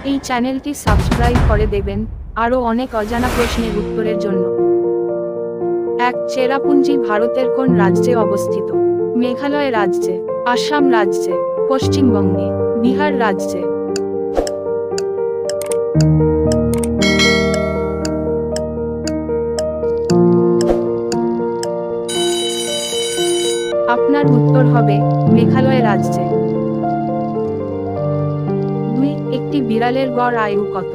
এই চ্যানেলটি সাবস্ক্রাইব করে দেবেন আরও অনেক অজানা প্রশ্নের উত্তরের জন্য। 1. চেরাপুঞ্জি ভারতের কোন রাজ্যে অবস্থিত? মেঘালয় রাজ্যে, আসাম রাজ্যে, পশ্চিমবঙ্গে, বিহার রাজ্যে। আপনার উত্তর হবে মেঘালয় রাজ্যে। 2. একটি বিড়ালের গড় আয়ু কত?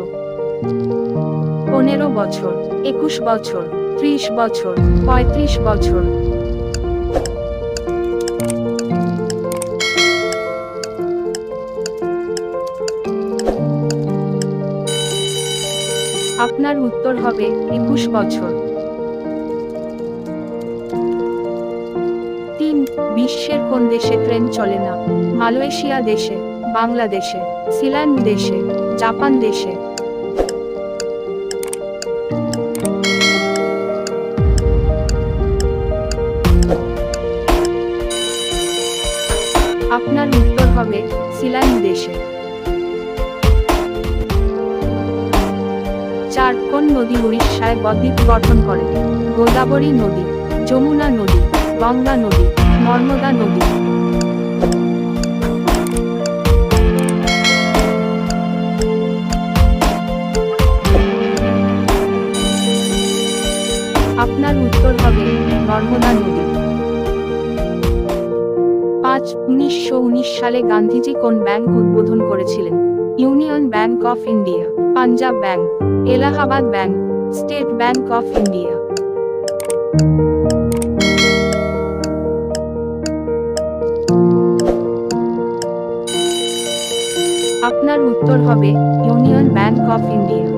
15 বছর, 21 বছর, 30 বছর, 35 বছর। আপনার উত্তর হবে 21 বছর। 3. বিশ্বের কোন দেশে ট্রেন চলে না? মালয়েশিয়া দেশে, বাংলাদেশে, সিল্যান্ড দেশে, জাপান দেশে। আপনার উত্তর হবে সিল্যান্ড দেশে। 4. কোন নদী উড়িষ্যায় বদ্বীপ গঠন করে? গোদাবরী নদী, যমুনা নদী, গঙ্গা নদী, নর্মদা নদী। আপনার উত্তর হবে নর্মদা নদী। 5. 1919 সালে গান্ধীজি কোন ব্যাংক উদ্বোধন করেছিলেন? Union bank of India, Punjab bank, Allahabad bank, state bank of India. আপনার উত্তর হবে ইউনিয়ন ব্যাংক অফ ইন্ডিয়া।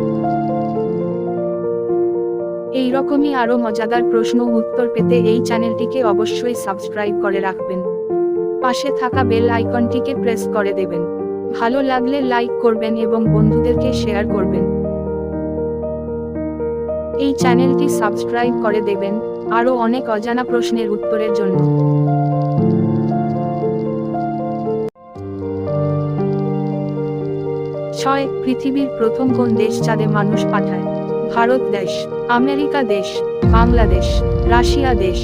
এই রকমই আরো মজাদার প্রশ্ন উত্তর পেতে এই চ্যানেলটিকে অবশ্যই সাবস্ক্রাইব করে রাখবেন। পাশে থাকা বেল আইকনটিকে প্রেস করে দেবেন। ভালো লাগলে লাইক করবেন এবং বন্ধুদেরকে শেয়ার করবেন। এই চ্যানেলটি সাবস্ক্রাইব করে দেবেন আরো অনেক অজানা প্রশ্নের উত্তরের জন্য। 6. পৃথিবীর প্রথম কোন দেশ চাঁদে মানুষ পাঠায়? ভারত দেশ, আমেরিকা দেশ, বাংলাদেশ, রাশিয়া দেশ।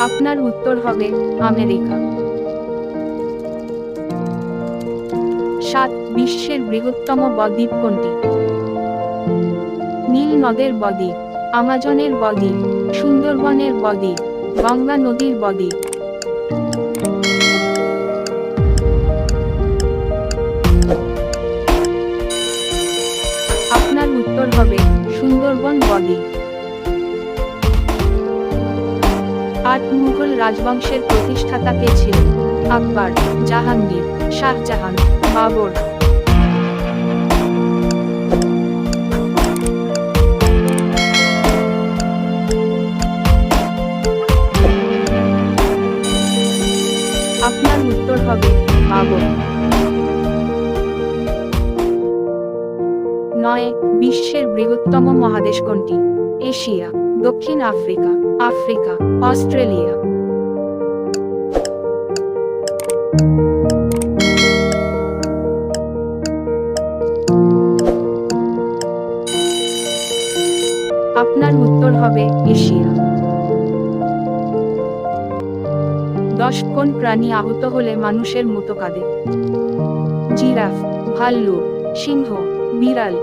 আপনার উত্তর হবে আমেরিকা। 7. বিশ্বের বৃহত্তম বদ্বীপ কোনটি? নীল নদের বদ্বীপ, আমাজনের বদ্বীপ, সুন্দরবনের বদ্বীপ, গঙ্গা নদীর বদ্বীপ। আপনার উত্তর হবে সুন্দরবন বদ্বীপ। 8. মুঘল রাজবংশের প্রতিষ্ঠাতা কে ছিলেন? আকবর, জাহাঙ্গীর, শাহজাহান, বাবর। আপনার উত্তর হবে বাবর। 9. বিশ্বের বৃহত্তম মহাদেশ কোনটি? এশিয়া, দক্ষিণ আফ্রিকা, আফ্রিকা, অস্ট্রেলিয়া। আপনার উত্তর হবে এশিয়া। 10. কোন প্রাণী আহত হলে মানুষের মতো কাঁদে? জিরাফ, ভাল্লুক, সিংহ, বিড়াল।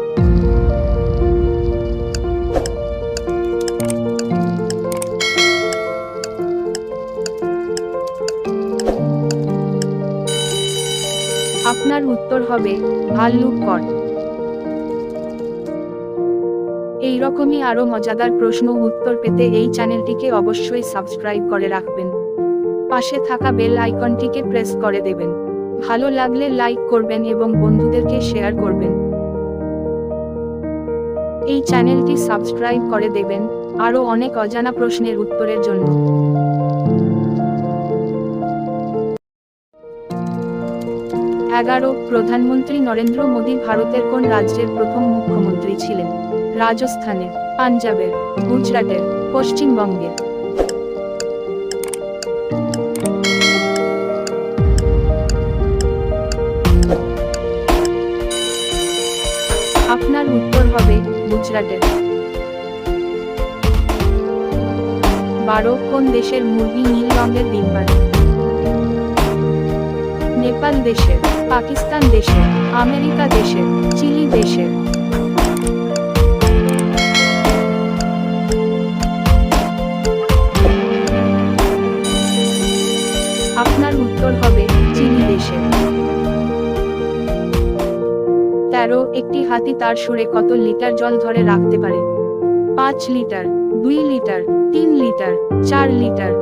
আপনার উত্তর হবে ভাল্লুক কট। এই রকমই আরো মজাদার প্রশ্ন উত্তর পেতে এই চ্যানেলটিকে অবশ্যই সাবস্ক্রাইব করে রাখবেন। পাশে থাকা বেল আইকনটিকে প্রেস করে দেবেন। ভালো লাগলে লাইক করবেন এবং বন্ধুদেরকে শেয়ার করবেন। এই চ্যানেলটি সাবস্ক্রাইব করে দেবেন আরো অনেক অজানা প্রশ্নের উত্তরের জন্য। 11. প্রধানমন্ত্রী নরেন্দ্র মোদী ভারতের কোন রাজ্যের প্রথম মুখ্যমন্ত্রী ছিলেন? রাজস্থানের, পাঞ্জাবের, গুজরাটের, পশ্চিমবঙ্গের। গুজরাটের। 12 কোন দেশের মুরগি নীল রঙের ডিম পাড়ে? নেপাল দেশের, পাকিস্তান দেশের, আমেরিকা দেশের, চিলি দেশের। আপনার উত্তর হবে চিলি দেশের। 13 একটি হাতি তার সুরে কত লিটার জল ধরে রাখতে পারে? 5 লিটার, 2 লিটার, 3 লিটার, 4 লিটার।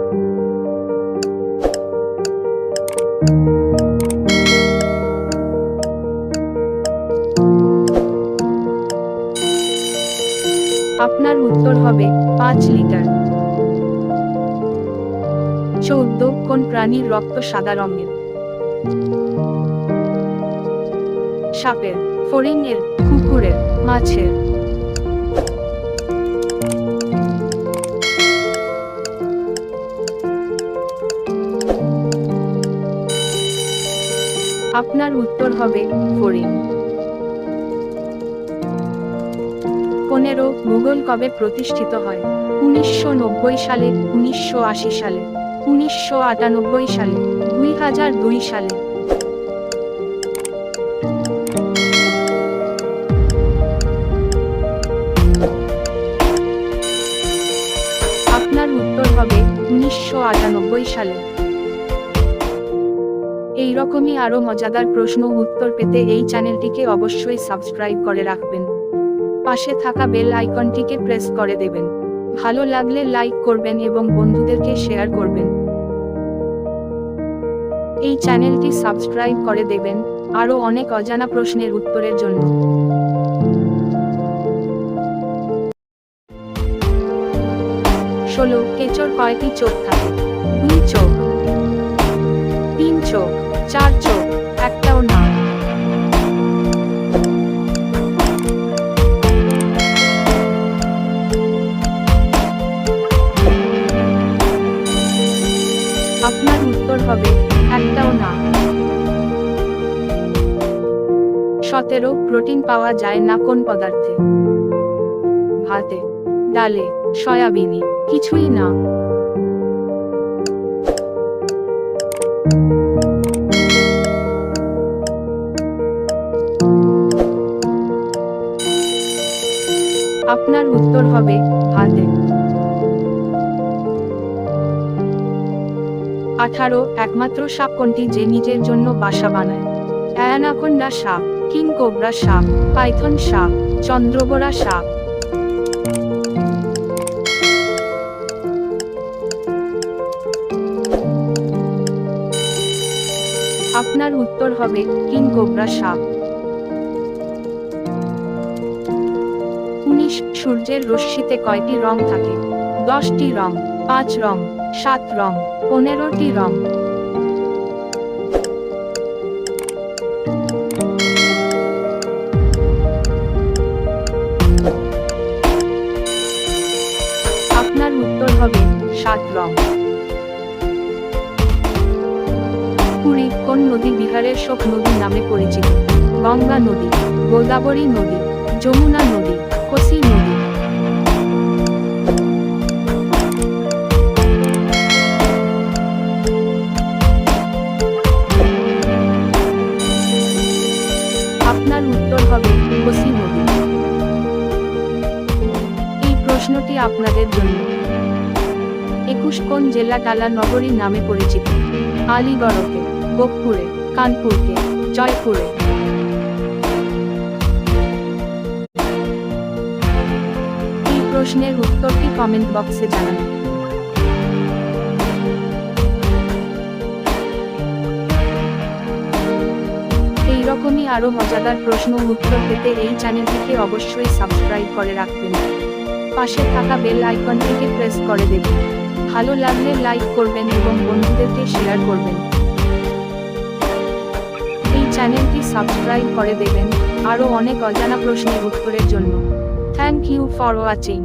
আপনার উত্তর হবে 5 লিটার। 14 কোন প্রাণীর রক্ত সাদা রঙের? সাপের, ফড়িংয়ের, কুকুরের, মাছের। আপনার উত্তর হবে ফড়িং। 15 গুগল কবে প্রতিষ্ঠিত হয়? 1990 সালে, 1980 সালে, 1998 সালে, 2002 সালে। আপনার উত্তর হবে 1998 সালে। এই রকমই আরো মজাদার প্রশ্ন উত্তর পেতে এই চ্যানেলটিকে অবশ্যই সাবস্ক্রাইব করে রাখবেন। পাশে থাকা বেল আইকনটিকে প্রেস করে দেবেন। ভালো লাগলে লাইক করবেন এবং বন্ধুদেরকে শেয়ার করবেন। এই চ্যানেলটি সাবস্ক্রাইব করে দেবেন আরো অনেক অজানা প্রশ্নের উত্তরের জন্য। 16 কেঁচোর কয়টি চোখ থাকে? 2 চোখ, 3 চোখ, 4 চোখ, একটাও না। আপনার উত্তর হবে একটাও না। 17 প্রোটিন পাওয়া যায় না কোন পদার্থে? ভাতে, ডালে, সয়াবিনে, কিছুই না। আপনার উত্তর হবে ভাতে। 18 একমাত্র সাপ কোনটি যে নিজের জন্য বাসা বানায়? অ্যানাকোন্ডা সাপ, কিং কোবরা সাপ, পাইথন সাপ, চন্দ্রবোরা সাপ। আপনার উত্তর হবে কিং কোবরা সাপ। 19 সূর্যের রশ্মিতে কয়টি রং থাকে? 10টি রং, 5 রং, 7 রং, 15টি রং। আপনার উত্তর হবে 7 রং। 20 কোন নদী বিহারের শোক নদী নামে পরিচিত? গঙ্গা নদী, গোদাবরী নদী, যমুনা নদী, কোসি নদী। আপনার উত্তর হবে কোসি নদী। এই প্রশ্নটি আপনাদের জন্য। 21 কোন জেলা টালা নগরী নামে পরিচিত? আলিগড়কে, গোরখপুরে, কানপুরকে, জয়পুরে। এই প্রশ্নের উত্তরটি কমেন্ট বক্সে জানান। এইরকমই আরো মজাদার প্রশ্ন উত্তর পেতে এই চ্যানেলটিকে অবশ্যই সাবস্ক্রাইব করে রাখবেন। পাশে থাকা বেল আইকনটিকে প্রেস করে দেবেন। ভালো লাগলে লাইক করবেন এবং বন্ধুদেরকে শেয়ার করবেন। এই চ্যানেলটি সাবস্ক্রাইব করে দেবেন আরো অনেক অজানা প্রশ্নের উত্তরের জন্য। Thank you for watching.